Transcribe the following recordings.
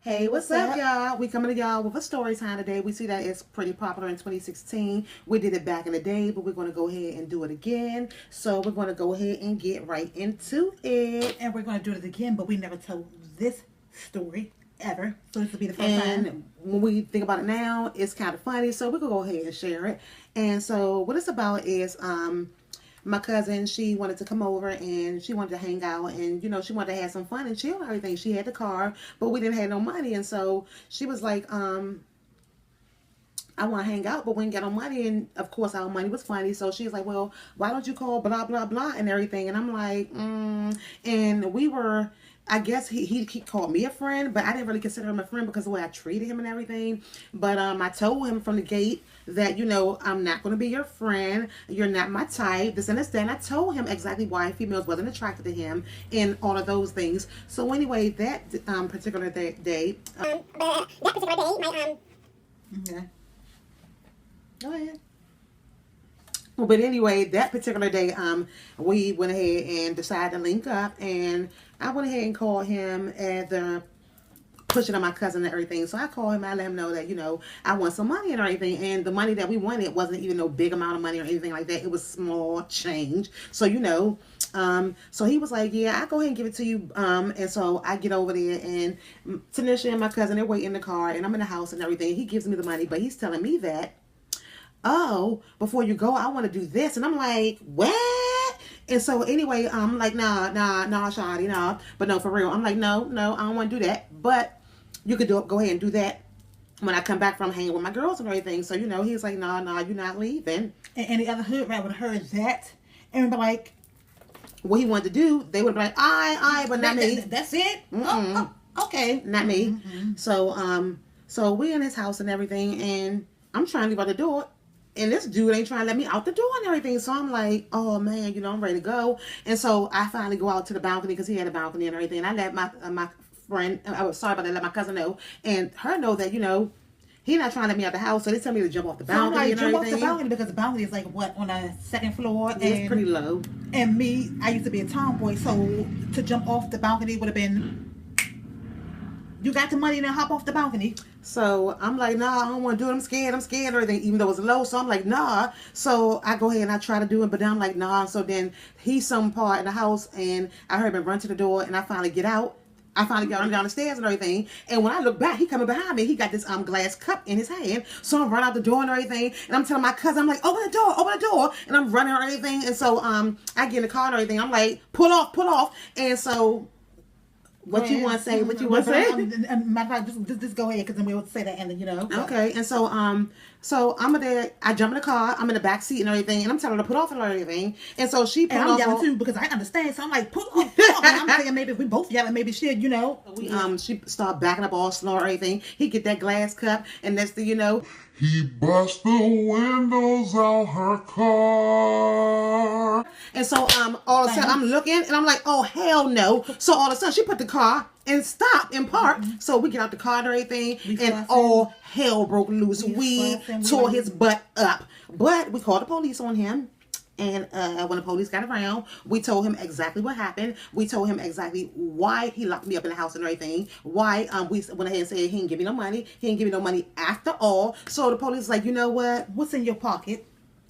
Hey, what's up, y'all? We coming to y'all with a story time today. We see that it's pretty popular in 2016. We did it back in the day, but we're going to go ahead and do it again. So we're going to go ahead and get right into it. And we're going to do it again, but we never told this story ever. So this will be the first time. And when we think about it now, it's kind of funny. So we're going to go ahead and share it. And so what it's about is my cousin, she wanted to come over and she wanted to hang out and, she wanted to have some fun and chill and everything. She had the car, but we didn't have no money. And so she was like, I want to hang out, but we ain't got no money. And of course, our money was funny. So she's like, well, why don't you call blah, blah, blah and everything. And I'm like, And we were, I guess he called me a friend, but I didn't really consider him a friend because of the way I treated him and everything. But I told him from the gate that, I'm not going to be your friend. You're not my type. This and this, that. And I told him exactly why females wasn't attracted to him and all of those things. So anyway, that particular day. That particular day, my Okay. Go ahead. But anyway, that particular day, we went ahead and decided to link up, and I went ahead and called him at the pushing on my cousin and everything. So I called him, I let him know that, I want some money and everything. And the money that we wanted wasn't even no big amount of money or anything like that. It was small change. So, so he was like, yeah, I'll go ahead and give it to you. And so I get over there, and Tanisha and my cousin, they're waiting in the car, and I'm in the house and everything. He gives me the money, but he's telling me that, oh, before you go, I want to do this. And I'm like, what? And so anyway, I'm like, nah, Shawty, nah. But no, for real. I'm like, no, I don't want to do that. But you could go ahead and do that when I come back from hanging with my girls and everything. So, he's like, nah, you're not leaving. And any other hood rat would have heard that and be like, what he wanted to do, they would be like, I, but not me. That's it? Oh, okay. Not me. So we in his house and everything, and I'm trying to leave out the door. And this dude ain't trying to let me out the door and everything. So I'm like, oh, man, I'm ready to go. And so I finally go out to the balcony because he had a balcony and everything. And I let my friend, I was sorry about that, let my cousin know. And her know that, he not trying to let me out the house. So they tell me to jump off the balcony and everything. Jump off the balcony because the balcony is like, what, on a second floor? Yeah, it's pretty low. And me, I used to be a tomboy. So to jump off the balcony would have been, you got the money and then hop off the balcony. So I'm like, nah, I don't want to do it. I'm scared and everything, even though it's low. So I'm like, nah. So I go ahead and I try to do it, but then I'm like, nah. So then he's some part in the house, and I heard him run to the door, and I finally get out. I finally got him down the stairs and everything. And when I look back, he coming behind me. He got this glass cup in his hand. So I'm running out the door and everything. And I'm telling my cousin, I'm like, open the door. And I'm running and everything. And so I get in the car and everything. I'm like, pull off. And so what you want to say? Matter of fact, just go ahead, because then we'll say that ending, Okay, and so I'm there. I jump in the car. I'm in the back seat and everything, and I'm telling her to put off and everything. And so she put and off. I'm yelling too because I understand. So I'm like, put off. And I'm thinking maybe if we both yelling, maybe shit, She start backing up all slow and everything. He get that glass cup, and next thing you know, he bust the windows out her car. And so all of a sudden I'm looking and I'm like, oh hell no. So all of a sudden she put the car and stopped and parked. So we get out the car and everything, and all hell broke loose. We tore his butt up. But we called the police on him. And when the police got around, we told him exactly what happened. We told him exactly why he locked me up in the house and everything. Why we went ahead and said he didn't give me no money. He didn't give me no money after all. So the police was like, you know what? What's in your pocket?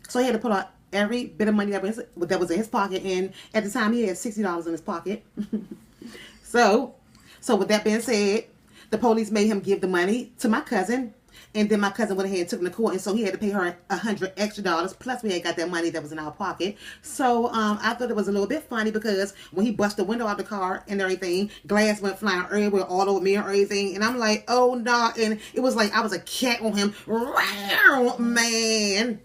So he had to pull out every bit of money that was in his pocket. And at the time, he had $60 in his pocket. So with that being said, the police made him give the money to my cousin. And then my cousin went ahead and took him to court, and so he had to pay her $100 extra. Plus, we had got that money that was in our pocket. So I thought it was a little bit funny because when he busted the window out the car and everything, glass went flying everywhere, all over me and everything. And I'm like, oh no! Nah. And it was like I was a cat on him, man.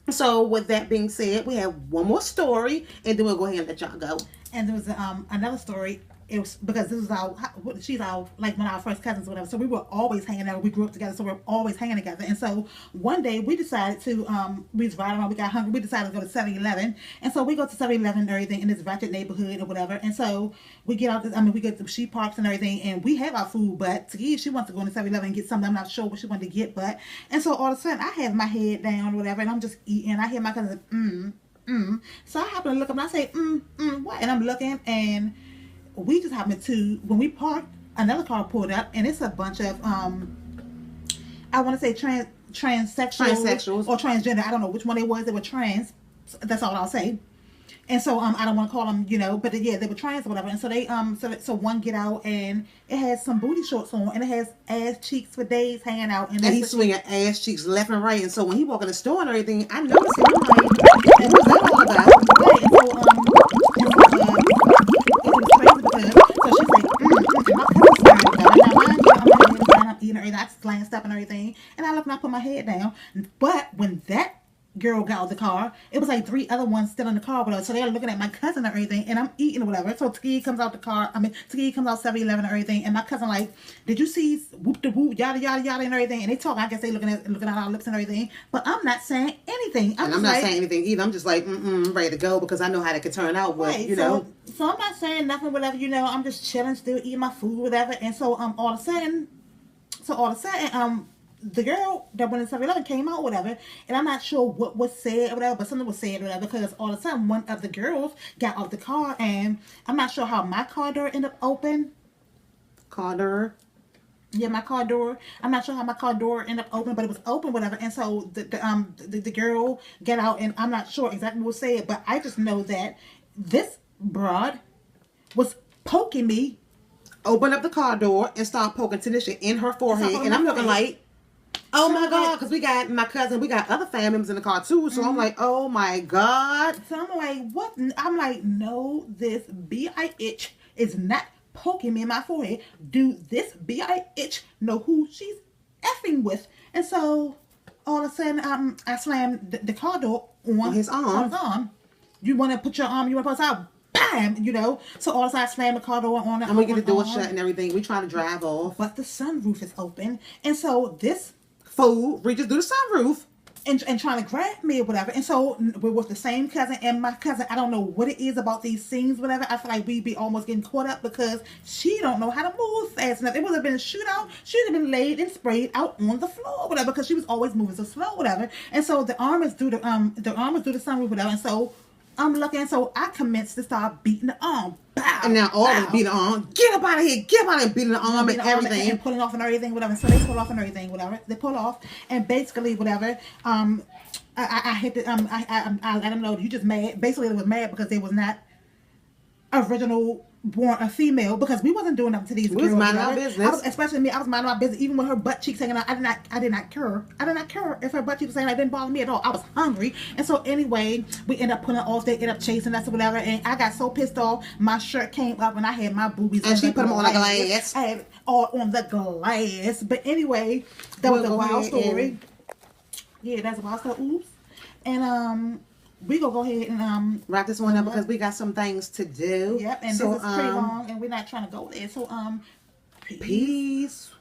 So with that being said, we have one more story, and then we'll go ahead and let y'all go. And there was another story. It was because this was she's like one of our first cousins or whatever. So we were always hanging out. We grew up together, so we were always hanging together. And so one day we decided to, we was riding around, we got hungry. We decided to go to 7-Eleven. And so we go to 7-Eleven and everything in this ratchet neighborhood or whatever. And so we get out we get to Sheep Parks and everything, and we have our food. But Takia, she wants to go into 7-Eleven and get something. I'm not sure what she wanted to get, and so all of a sudden I have my head down or whatever, and I'm just eating. I hear my cousin, So I happen to look up and I say, what? And I'm looking, and we just happened to, when we parked, another car pulled up, and it's a bunch of I want to say transsexuals or transgender. I don't know which one it was. They were trans. That's all I'll say. And so I don't want to call them, but yeah, they were trans or whatever. And so they so one get out, and it has some booty shorts on, and it has ass cheeks for days hanging out, and he's swinging ass cheeks left and right. And so when he walk in the store and everything, I noticed him. I'm like, and what's that all about? Right. And so it was crazy because so she's like, and my cousin's staring at her. Now mind you, I'm eating everything, I glanced up and everything, and I look and I put my head down. But when that girl got out of the car, it was like 3 other ones still in the car with us. So they're looking at my cousin and everything, and I'm eating or whatever. So Ski comes out the car. Ski comes out 7-Eleven and everything, and my cousin like, did you see whoop de whoop yada yada yada and everything? And they talk. I guess they looking at our lips and everything, but I'm not saying anything. I'm not saying anything either. I'm just like, ready to go because I know how that could turn out. But right, so I'm not saying nothing, whatever. I'm just chilling, still eating my food, whatever. And so all of a sudden, the girl that went in 7-Eleven came out, whatever, and I'm not sure what was said or whatever, but something was said or whatever, because all of a sudden one of the girls got off the car, and I'm not sure how my car door ended up open. Car door? Yeah, my car door. I'm not sure how my car door ended up open, but it was open, whatever. And so the girl got out, and I'm not sure exactly what was said, but I just know that this broad was poking me. Open up the car door and start poking Tanisha in her forehead, and I'm looking like, oh my God, because we got my cousin, we got other family members in the car too. So I'm like, oh my God. So I'm like, what? I'm like, no, this bitch is not poking me in my forehead. Do this bitch know who she's effing with? And so all of a sudden, I slammed the car door on his arm. On his arm. You want to put your arm, you want to put it out, bam, So all of a sudden, I slammed the car door on it. And we get the door shut and everything. We try to drive off. But the sunroof is open. And so this fool reaches through the sunroof and trying to grab me or whatever. And so we're with the same cousin, and my cousin, I don't know what it is about these scenes, whatever. I feel like we be almost getting caught up because she don't know how to move fast enough. It would have been a shootout. She'd have been laid and sprayed out on the floor, whatever, because she was always moving so slow, whatever. And so the arm is through the sunroof, whatever. And so I'm looking, so I commenced to start beating the arm. Bow, and now all of us beat the arm. Get up out of here. Get up out of here. Beating the arm and everything. And pulling off and everything, whatever. So they pull off and everything, whatever. They pull off. And basically, whatever, I hit the, I let them know you just mad. Basically, they was mad because they was not original born a female, because we wasn't doing nothing to these girls. We was minding our business. Especially me, I was minding my business. Even with her butt cheeks hanging out, I did not care. I did not care if her butt cheeks was hanging out. It didn't bother me at all. I was hungry. And so anyway, we end up pulling off. They end up chasing us or whatever. And I got so pissed off, my shirt came up and I had my boobies. And she put them on the glass. I had it all on the glass. But anyway, that was a wild story. Yeah, that's a wild story. Oops. And we gonna go ahead and wrap this one up because we got some things to do. Yep, and so, this is pretty long, and we're not trying to go there. So peace.